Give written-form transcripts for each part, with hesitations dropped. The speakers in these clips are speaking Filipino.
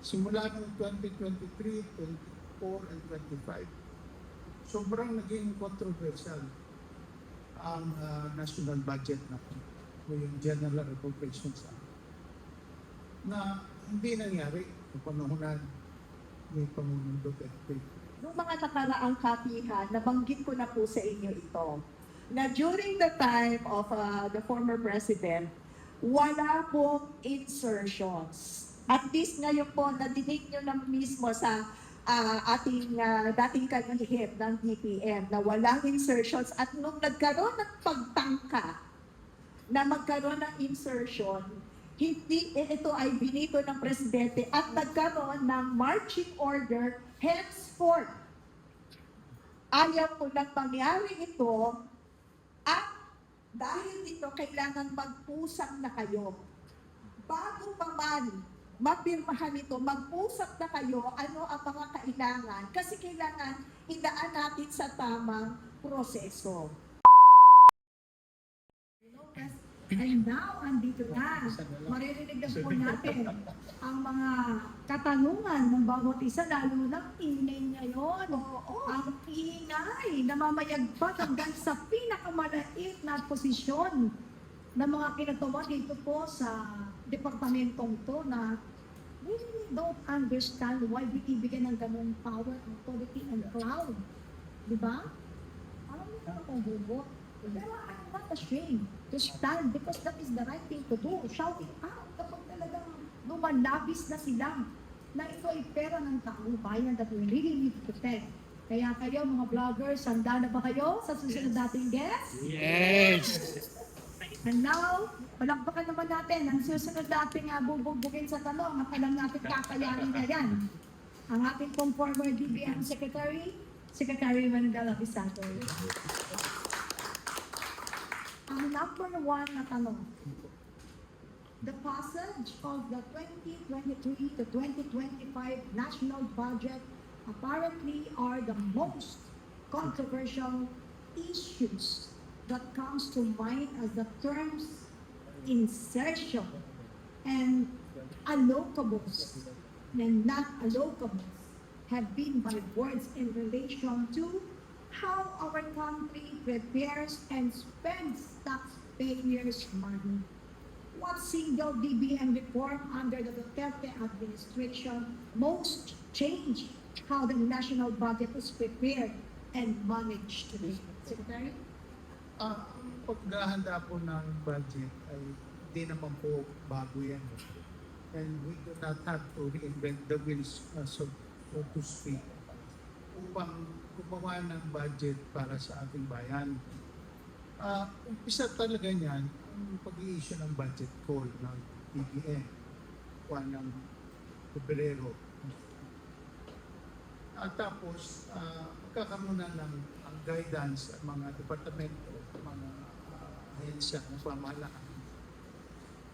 simula ng 2023, 24, and 25, sobrang naging controversial ang national budget natin o yung General Appropriations Act na hindi nangyari sa panuhunan ni Pangulong Duterte. Noong mga nakaraang katihan, nabanggit ko na po sa inyo ito, na during the time of the former president, wala pong insertions. At least ngayon po, nadinig nyo na mismo sa ating dating kalihim ng DPM na walang insertions. At nung nagkaroon ng pagtangka na magkaroon ng insertion, hindi ito ay binito ng presidente at nagkaroon ng marching order henceforth. Ayaw ko lang mangyari ito at dahil dito kailangan mag-usap na kayo. Bago pa man mapirmahan ito, mag-usap na kayo ano ang mga kailangan kasi kailangan idaan natin sa tamang proseso. And now, andito na. Maririnig na po natin ang mga katanungan ng bawat isa, lalo na ingay ngayon. Ang ingay, namamayagpat hanggang sa pinakamalait na posisyon ng mga kinatawa dito po sa departamentong to na we really don't understand why binibigyan ng ganung power, authority, and cloud. Diba? Parang may akong hugot. Pero I'm not ashamed to stand because that is the right thing to do. Shouting out kapag talagang lumalabis na sila na ito ay pera ng taong bayan that we really need to protect. Kaya kayo mga vloggers, handa na ba kayo sa susunod nating guest? Yes! And now, palakpakan naman natin ang susunod nating bubugbugin sa tanong at alam natin kakayanin na yan. Ang ating pong former DBM Secretary, Secretary Mandela Bisato. Ang number one na tanong, the passage of the 2023 to 2025 national budget apparently are the most controversial issues that comes to mind as the terms insertion and allocables and not allocables have been by words in relation to how our country prepares and spends taxpayers' money. What single DBM reform under the Duterte administration most changed how the national budget is prepared and managed today? Secretary? Ang paghahanda po ng budget ay hindi naman po bago yan. And we do not have to reinvent the wheels, so to speak, upang gumawa ng budget para sa ating bayan. Umpisa talaga niyan ang pag-i-issue ng budget call ng DBM, kuwan ng Pebrero. At tapos, magkakaroon na ng ang guidance ang mga departamento, mga ahensya ng pamahalaan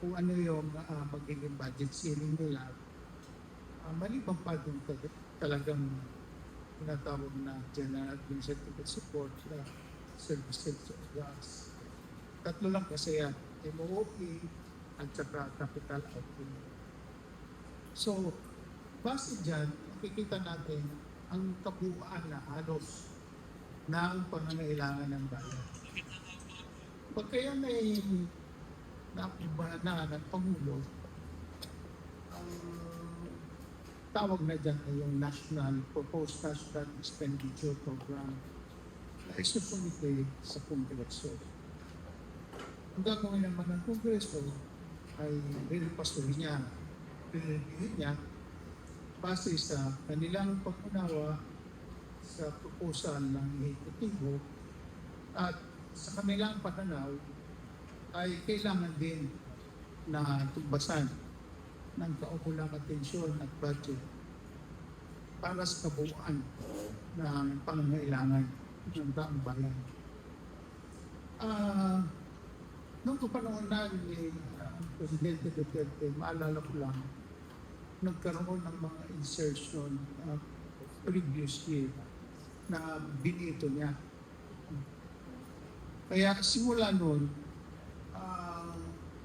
kung ano yung magiging budget ceiling nila. Maliban pa doon talagang tinatawag na General Administrative Support na Services of Gas. Tatlo lang kasi yan, MOE at saka capital outlay. So, base dyan, makikita natin ang kabuuan na halos ng pangangailangan ng bayan. Pagka yan ay nakubahan na ng Pangulo, ang tawag na dyan ay yung Proposed National Expenditure Program na isusunite sa Kongreso. Ang gagawin naman ng Kongreso ay rinipasuhin niya, rinipin niya base sa kanilang pag-unawa sa proposal ng ehekutibo at sa kanilang pananaw ay kailangan din na tumbasan ng kaukulang atensyon at budget para sa kabuuan ng pangangailangan ng taong bayan. Noong kapanahon na ni Presidente Duterte, maalala ko lang, nagkaroon ng mga insertion previous year na binito niya. Kaya simula noon,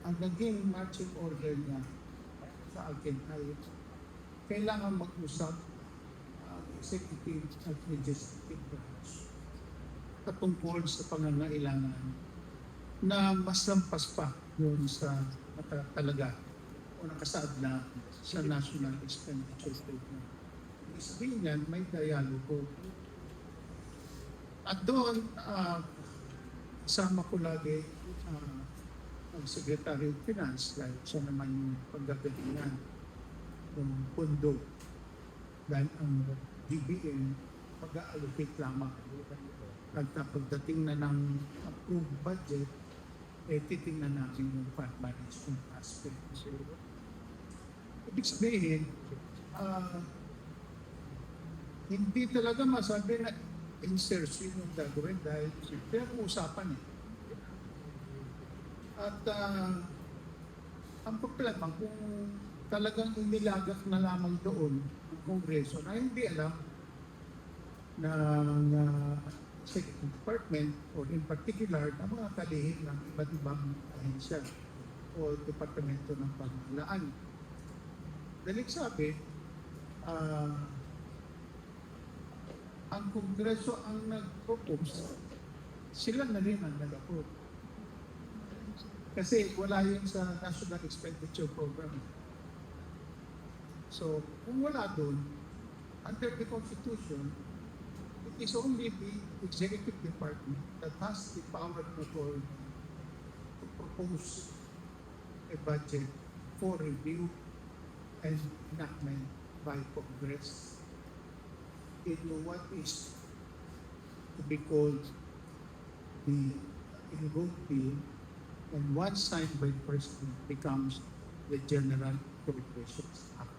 ang naging marching order niya sa akin ay kailangan mag-usap ang executive at legislative branch patungkol sa pangangailangan na mas lampas pa yun sa talaga o nakasaad na sa National Expenditure Program. Ibig sabihin yan, may dialogo. At doon, kasama ko lagi ang Secretary of Finance dahil siya naman yung paggagalingan ng pondo dahil ang DBM mag-allocate lamang. At pagdating na ng approved budget, titingnan natin yung fund management aspect. So, ibig sabihin, hindi talaga masabi na insertion yung gagawin dahil pinag-uusapan eh. At ang problema kung talagang inilagak na lamang doon ng Kongreso na hindi alam ng Executive Department or in particular ng mga kalihim ng iba't ibang ahensya o Departamento ng Pamahalaan. Dahil sabi, ang Kongreso ang nag-propose, sila na rin ang nag-approve. Kasi wala yun sa National Expenditure Program. So, kung wala doon, under the Constitution, it is only the Executive Department that has the power and authority to propose a budget for review and enactment by Congress in what is to be called the enrolled bill, and once signed by the President becomes the General Appropriations Act.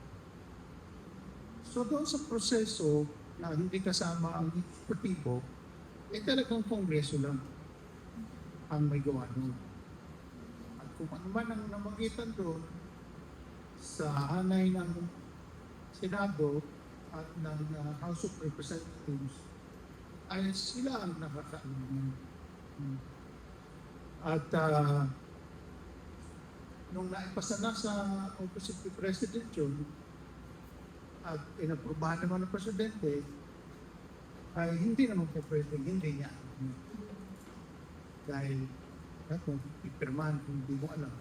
So doon sa proseso na hindi kasama ang ekspekutibo, talagang Kongreso lang ang may gawa doon. At kung ano man ang namagitan doon sa hanay ng Senado at ng House of Representatives, ay sila ang nakakaalam. At nung naipasa na sa Office of the President yun, at inaprubahan naman ng Presidente, ay hindi naman po pwedeng hindi niya. Dahil, kung ipirmahan kung hindi mo alam.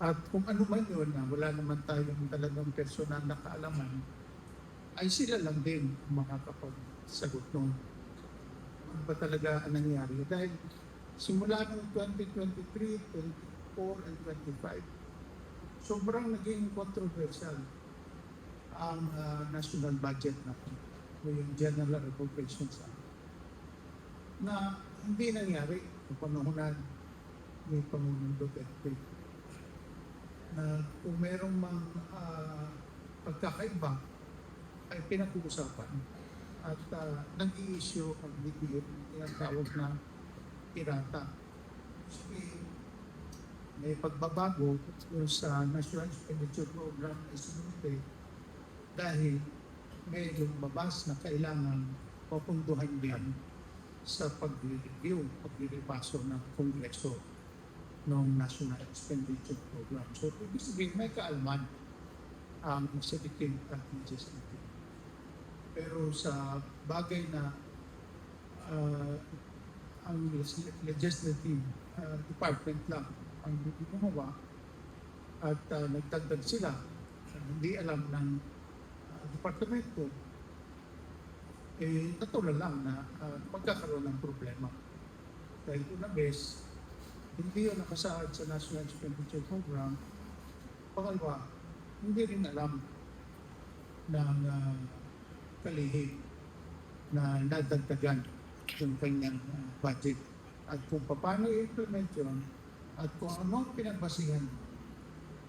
At kung ano man yun, na wala naman tayong talagang personal na kaalaman, ay sila lang din makakapagsagot nun. Ano ba talaga ang nangyari? Dahil simula ng 2023, 24, and 25, sobrang naging controversial ang national budget natin o yung General Appropriations Act na hindi nangyari sa panahonan ni Pangulong Duterte na kung merong pagkakaiba ay pinag-uusapan at nag-i-issue ang DBM yung tawag na pirata. May pagbabago sa National Expenditure Program ay sinunod dahil may lumabas na kailangan papunduhan din sa pag-review, pag-repaso ng Kongreso ng National Expenditure Program. So, ibig sabihin, may kaalman ang executive at legislative. Pero sa bagay na ang legislative department lang ang hindi gumawa at nagdagdag sila hindi alam ng departamento, natural lang na magkakaroon ng problema. Dahil una bes, hindi yun nakasaad sa National Expenditure Program. Pangalawa, hindi rin alam ng kalihim na nadagdagan yung kanyang budget. At kung paano i-implement yun, at kung ano ang pinagbasihan,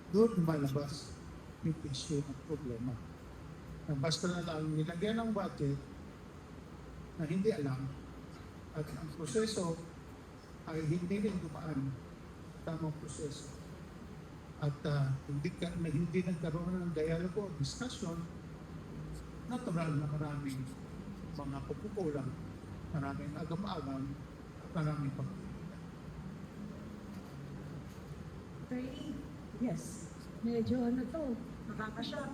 doon malabas yung issue ng problema. Na basta na lang nilagyan ng budget na hindi alam at ang proseso ay hindi rin dumaan tamang proseso. At hindi nagkaroon ng dialogo o discussion, natural na maraming mga pagkukulang, maraming agam-agam, at maraming pagkukulang. Attorney, yes. medyo ano to, nakakashock.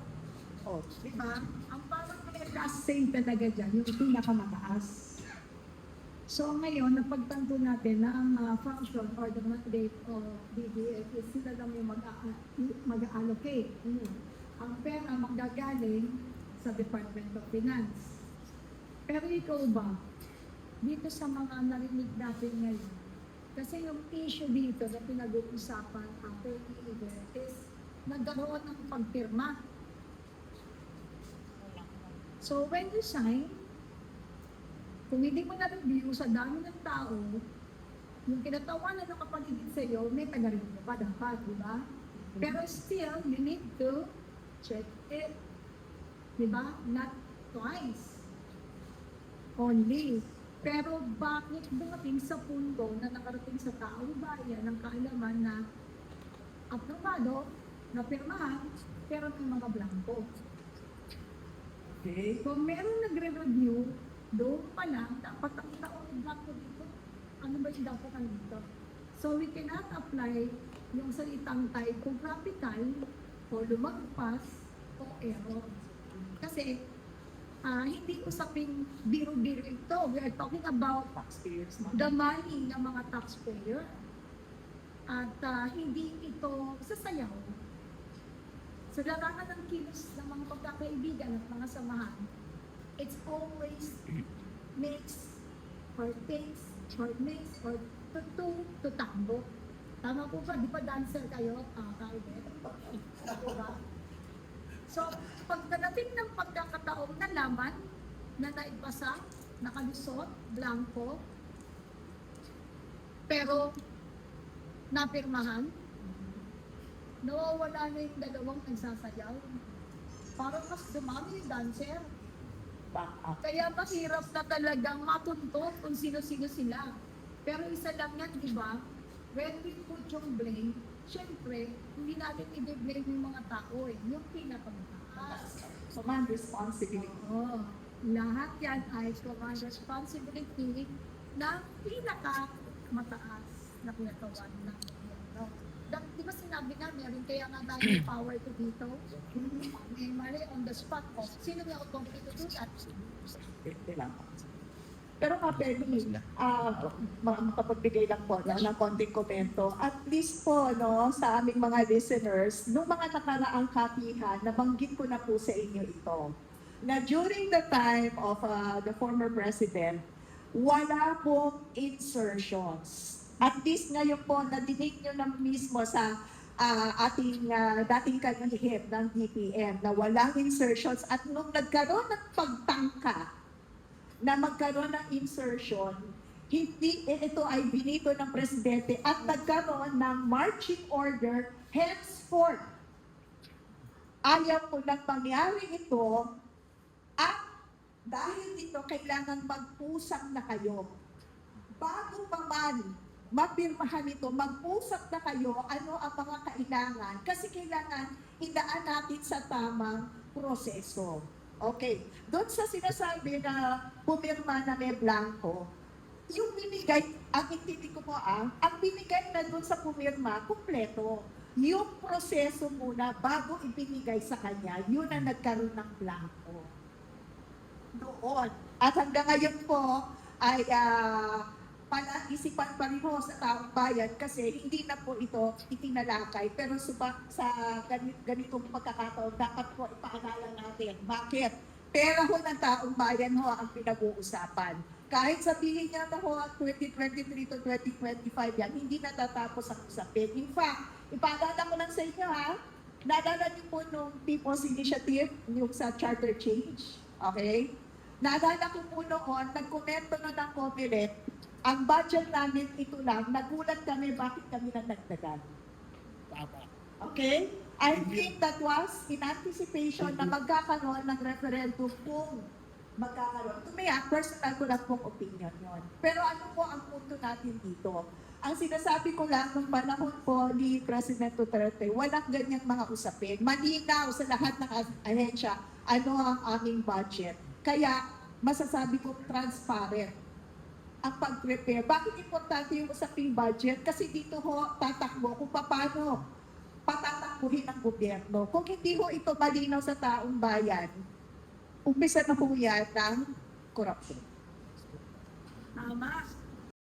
O, di ba? Ang parang may last say talaga dyan, yung pinakamataas. So ngayon, napagtanto natin na ang function or the mandate of DBF is sila lang yung mag-allocate. Ang pera magagaling sa Department of Finance. Pero ikaw ba, dito sa mga narinig natin ngayon, kasi yung issue dito na pinag-uusapan after the event is nagkaroon ng pagpirma. So when you sign, kung hindi mo na-review sa dami ng tao, yung kinatawanan ng kapaligid sa iyo, may taga-review pa dapat, di ba? Pero still, you need to check it. Di ba? Not twice. Only. Pero bakit dumating sa punto na nakarating sa taong bayan ng kaalaman na aprobado, na pirmahan, pero may mga blanco? Okay. Kung meron nagre-review, doon pa lang, dapat ang taong blanco dito. Ano ba yung dapat ang dito? So we cannot apply yung salitang typographical o lumagpas o error. Kasi hindi usaping biro-biro ito. We are talking about the money ng mga taxpayer. At hindi ito sasayaw. Sa larangan ng kilos ng mga pagkakaibigan at mga samahan, it's always makes or takes or makes or to tambo. Tama po ba? Di ba dancer kayo? Kaibet? Diba? So, pagdating ng pagkakataong nalaman na naipasa, nakalusot, blanco, pero napirmahan, nawawala na yung dalawang nagsasayaw. Parang mas dumami yung dancer. Kaya mahirap na talagang matuntok kung sino-sino sila. Pero isa lang yan, di ba? When we put yung blame, syempre, hindi natin i-blame yung mga tao yung pinakamataas. Command responsibility. Oo. Lahat yan ay command responsibility ng pinakamataas na pinagawa ng gobyerno. Di ba sinabi nga, meron kaya nga tayo power to veto? May mali on the spot po. Sino may authority to do that? Pero Penny, makapagbigay lang po ng konting komento. At least po, no, sa aming mga listeners, nung mga nakaraang kapihan, nabanggit ko na po sa inyo ito, na during the time of the former president, wala pong insertions. At least ngayon po, nadinig nyo na mismo sa ating dating kalihim ng DPM na walang insertions. At nung nagkaroon ng pagtangka na magkaroon ng insertion, hindi ito ay binito ng presidente at nagkaroon ng marching order henceforth. Ayaw ko lang mangyari ito at dahil dito kailangan magpusang na kayo. Bago pa man mapirmahan ito, mag-usap na kayo ano ang mga kailangan kasi kailangan idaan natin sa tamang proseso. Okay. Doon sa sinasabi na pumirma na may blanco, yung binigay, ang intindi ko po ang binigay na doon sa pumirma, kumpleto. Yung proseso muna bago ibinigay sa kanya, yun ang nagkaroon ng blanco. Doon. At hanggang ngayon po ay pala-isipan pa rin ho sa taong bayan kasi hindi na po ito itinalakay. Pero sa ganitong pagkakataon, dapat po ipaalala natin. Bakit? Pera ho ng taong bayan ho ang pinag-uusapan. Kahit sabihin niya na ho 2023 to 2025 yan, hindi natatapos ang usapin. In fact, ipaalala ko lang sa inyo ha, naalala niyo po nung People's Initiative, yung sa charter change. Okay? Naalala ko po noon, nagkomento na ng COMELEC, ang budget namin ito lang, nagulat kami bakit kami na nagdagan. Okay? I think that was in anticipation na magkakaroon ng referendum kung magkakaroon. Ito may personal ko lang pong opinion yon. Pero ano po ang punto natin dito? Ang sinasabi ko lang nung panahon po ni President Duterte, walang ganyang mga usapin. Malinaw sa lahat ng ahensya ano ang aming budget. Kaya masasabi ko transparent ang pag-prepare. Bakit importante yung usaping budget? Kasi dito ho tatakbo kung paano patatakbuhin ng gobyerno. Kung hindi ho ito malinaw sa taong bayan, umpisa na ho yan ng korupsyon. Tama.